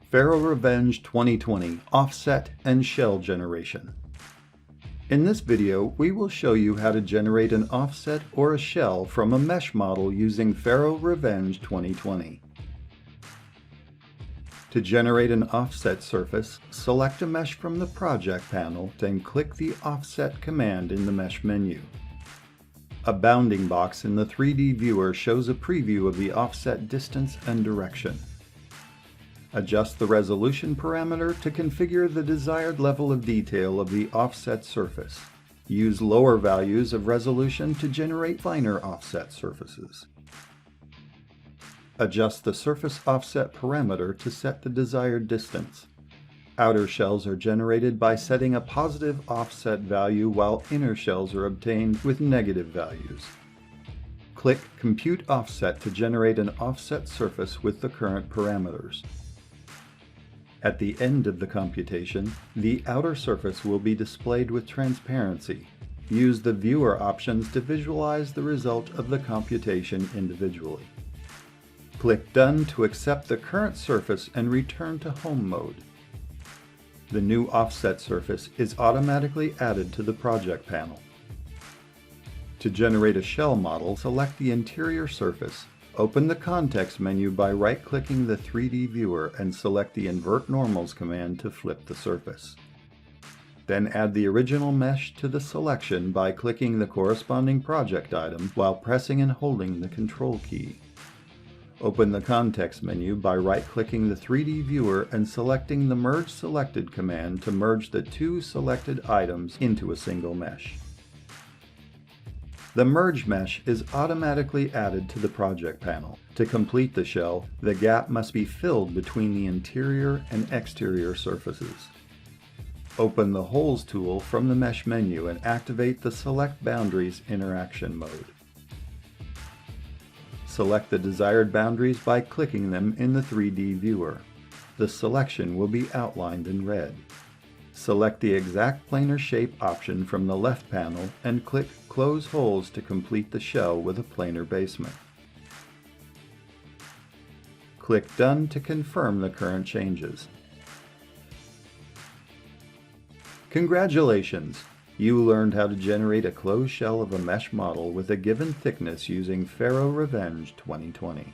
FARO RevEng 2020 Offset and Shell Generation. In this video, we will show you how to generate an offset or a shell from a mesh model using FARO RevEng 2020. To generate an offset surface, select a mesh from the project panel, then click the Offset command in the mesh menu. A bounding box in the 3D viewer shows a preview of the offset distance and direction. Adjust the resolution parameter to configure the desired level of detail of the offset surface. Use lower values of resolution to generate finer offset surfaces. Adjust the surface offset parameter to set the desired distance. Outer shells are generated by setting a positive offset value, while inner shells are obtained with negative values. Click Compute Offset to generate an offset surface with the current parameters. At the end of the computation, the outer surface will be displayed with transparency. Use the viewer options to visualize the result of the computation individually. Click Done to accept the current surface and return to Home mode. The new offset surface is automatically added to the project panel. To generate a shell model, select the interior surface. Open the context menu by right-clicking the 3D viewer and select the Invert Normals command to flip the surface. Then add the original mesh to the selection by clicking the corresponding project item while pressing and holding the Control key. Open the context menu by right-clicking the 3D viewer and selecting the Merge Selected command to merge the two selected items into a single mesh. The merge mesh is automatically added to the project panel. To complete the shell, the gap must be filled between the interior and exterior surfaces. Open the Holes tool from the Mesh menu and activate the Select Boundaries interaction mode. Select the desired boundaries by clicking them in the 3D viewer. The selection will be outlined in red. Select the Exact Planar Shape option from the left panel and click Close Holes to complete the shell with a planar basement. Click Done to confirm the current changes. Congratulations! You learned how to generate a closed shell of a mesh model with a given thickness using FARO RevEng 2020.